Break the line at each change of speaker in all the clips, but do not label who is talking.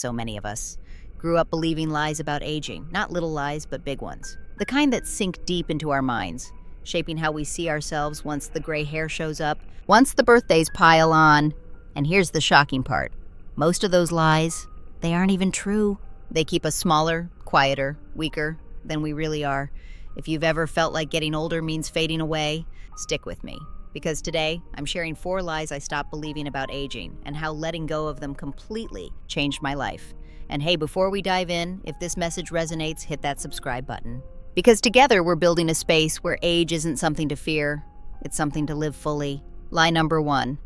So many of us grew up believing lies about aging, not little lies, but big ones. The kind that sink deep into our minds, shaping how we see ourselves once the gray hair shows up, once the birthdays pile on. And here's the shocking part. Most of those lies, they aren't even true. They keep us smaller, quieter, weaker than we really are. If you've ever felt like getting older means fading away, stick with me. Because today, I'm sharing 4 lies I stopped believing about aging and how letting go of them completely changed my life. And hey, before we dive in, if this message resonates, hit that subscribe button. Because together we're building a space where age isn't something to fear, it's something to live fully. Lie number 1.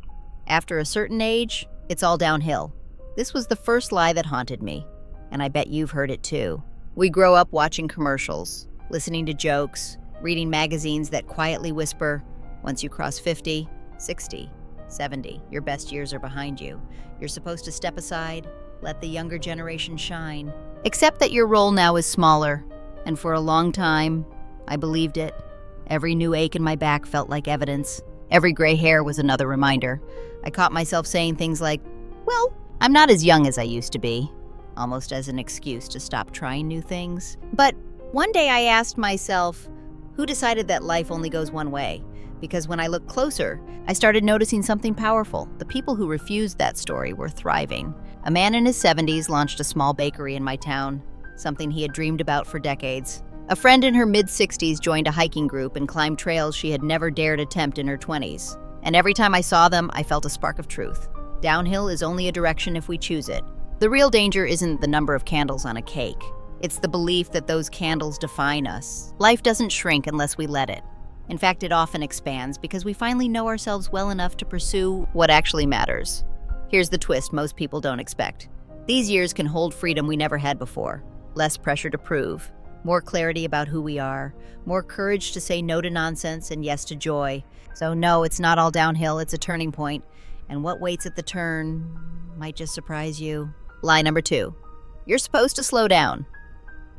After a certain age, it's all downhill. This was the first lie that haunted me, and I bet you've heard it too. We grow up watching commercials, listening to jokes, reading magazines that quietly whisper, once you cross 50, 60, 70, your best years are behind you. You're supposed to step aside, let the younger generation shine. Except that your role now is smaller, and for a long time, I believed it. Every new ache in my back felt like evidence. Every gray hair was another reminder. I caught myself saying things like, well, I'm not as young as I used to be, almost as an excuse to stop trying new things. But one day I asked myself, who decided that life only goes one way? Because when I looked closer, I started noticing something powerful. The people who refused that story were thriving. A man in his 70s launched a small bakery in my town, something he had dreamed about for decades. A friend in her mid-60s joined a hiking group and climbed trails she had never dared attempt in her 20s. And every time I saw them, I felt a spark of truth. Downhill is only a direction if we choose it. The real danger isn't the number of candles on a cake. It's the belief that those candles define us. Life doesn't shrink unless we let it. In fact, it often expands because we finally know ourselves well enough to pursue what actually matters. Here's the twist most people don't expect. These years can hold freedom we never had before. Less pressure to prove, more clarity about who we are, more courage to say no to nonsense and yes to joy. So no, it's not all downhill, it's a turning point. And what waits at the turn might just surprise you. Lie number 2. You're supposed to slow down.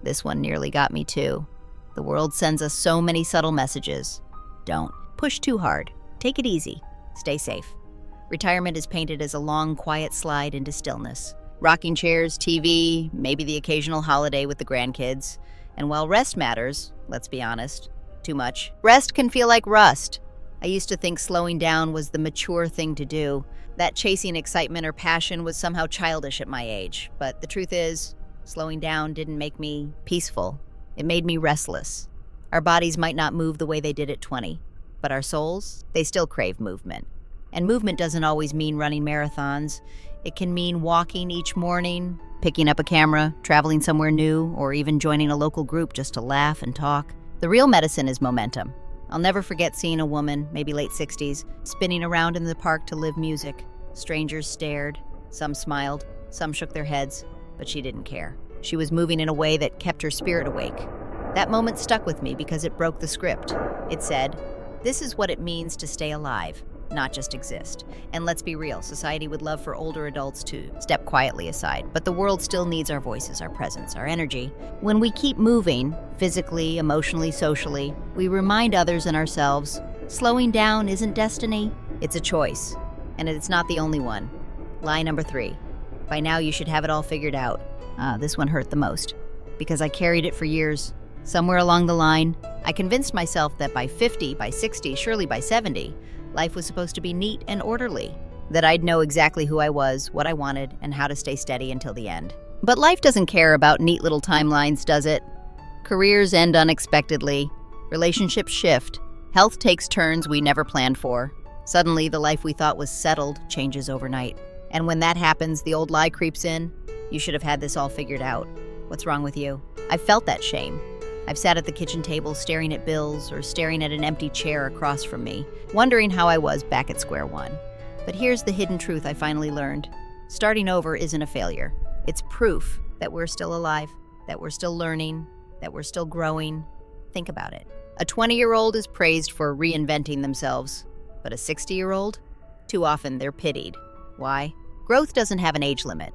This one nearly got me too. The world sends us so many subtle messages. Don't push too hard. Take it easy. Stay safe. Retirement is painted as a long, quiet slide into stillness. Rocking chairs, TV, maybe the occasional holiday with the grandkids. And while rest matters, let's be honest, too much, rest can feel like rust. I used to think slowing down was the mature thing to do, that chasing excitement or passion was somehow childish at my age. But the truth is, slowing down didn't make me peaceful. It made me restless. Our bodies might not move the way they did at 20, but our souls, they still crave movement. And movement doesn't always mean running marathons. It can mean walking each morning, picking up a camera, traveling somewhere new, or even joining a local group just to laugh and talk. The real medicine is momentum. I'll never forget seeing a woman, maybe late 60s, spinning around in the park to live music. Strangers stared. Some smiled. Some shook their heads. But she didn't care. She was moving in a way that kept her spirit awake. That moment stuck with me because it broke the script. It said, this is what it means to stay alive, not just exist. And let's be real, society would love for older adults to step quietly aside, but the world still needs our voices, our presence, our energy. When we keep moving, physically, emotionally, socially, we remind others and ourselves, slowing down isn't destiny, it's a choice. And it's not the only one. Lie number 3. By now you should have it all figured out. This one hurt the most, because I carried it for years. Somewhere along the line, I convinced myself that by 50, by 60, surely by 70, life was supposed to be neat and orderly, that I'd know exactly who I was, what I wanted, and how to stay steady until the end. But life doesn't care about neat little timelines, does it? Careers end unexpectedly, relationships shift, health takes turns we never planned for. Suddenly, the life we thought was settled changes overnight. And when that happens, the old lie creeps in. You should have had this all figured out. What's wrong with you? I've felt that shame. I've sat at the kitchen table staring at bills or staring at an empty chair across from me, wondering how I was back at square one. But here's the hidden truth I finally learned. Starting over isn't a failure. It's proof that we're still alive, that we're still learning, that we're still growing. Think about it. A 20-year-old is praised for reinventing themselves, but a 60-year-old? Too often they're pitied. Why? Growth doesn't have an age limit.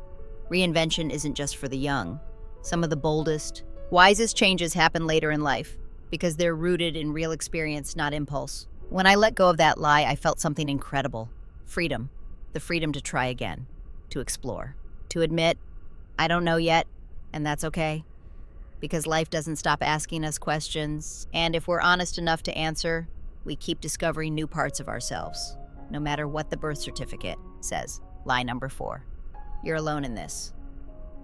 Reinvention isn't just for the young. Some of the boldest, wisest changes happen later in life because they're rooted in real experience, not impulse. When I let go of that lie, I felt something incredible. Freedom. The freedom to try again, to explore, to admit, I don't know yet, and that's okay, because life doesn't stop asking us questions, and if we're honest enough to answer, we keep discovering new parts of ourselves, no matter what the birth certificate says. Lie number 4. You're alone in this.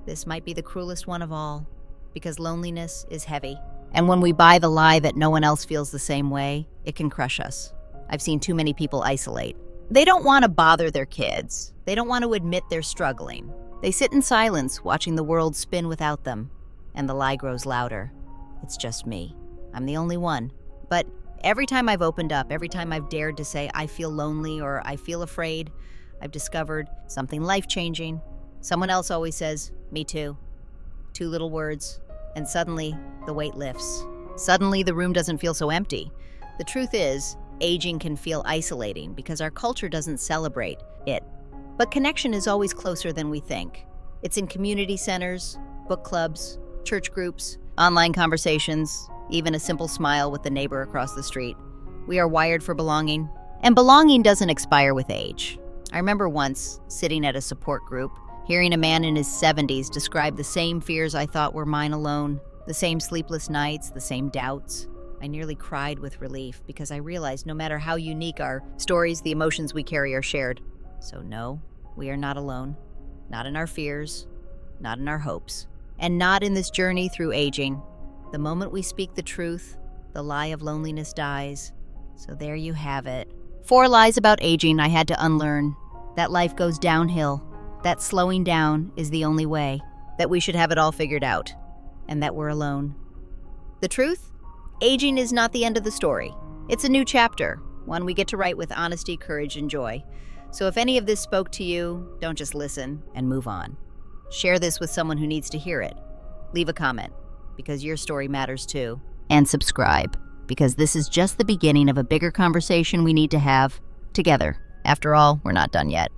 This might be the cruelest one of all, because loneliness is heavy. And when we buy the lie that no one else feels the same way, it can crush us. I've seen too many people isolate. They don't want to bother their kids. They don't want to admit they're struggling. They sit in silence, watching the world spin without them. And the lie grows louder. It's just me. I'm the only one. But every time I've opened up, every time I've dared to say I feel lonely or I feel afraid, I've discovered something life-changing. Someone else always says, me too. 2 little words, and suddenly the weight lifts. Suddenly the room doesn't feel so empty. The truth is, aging can feel isolating because our culture doesn't celebrate it. But connection is always closer than we think. It's in community centers, book clubs, church groups, online conversations, even a simple smile with the neighbor across the street. We are wired for belonging, and belonging doesn't expire with age. I remember once sitting at a support group, hearing a man in his 70s describe the same fears I thought were mine alone, the same sleepless nights, the same doubts. I nearly cried with relief because I realized no matter how unique our stories, the emotions we carry are shared. So no, we are not alone. Not in our fears, not in our hopes, and not in this journey through aging. The moment we speak the truth, the lie of loneliness dies. So there you have it. 4 lies about aging I had to unlearn. That life goes downhill. That slowing down is the only way. That we should have it all figured out. And that we're alone. The truth? Aging is not the end of the story. It's a new chapter, one we get to write with honesty, courage, and joy. So if any of this spoke to you, don't just listen and move on. Share this with someone who needs to hear it. Leave a comment, because your story matters too. And subscribe, because this is just the beginning of a bigger conversation we need to have together. After all, we're not done yet.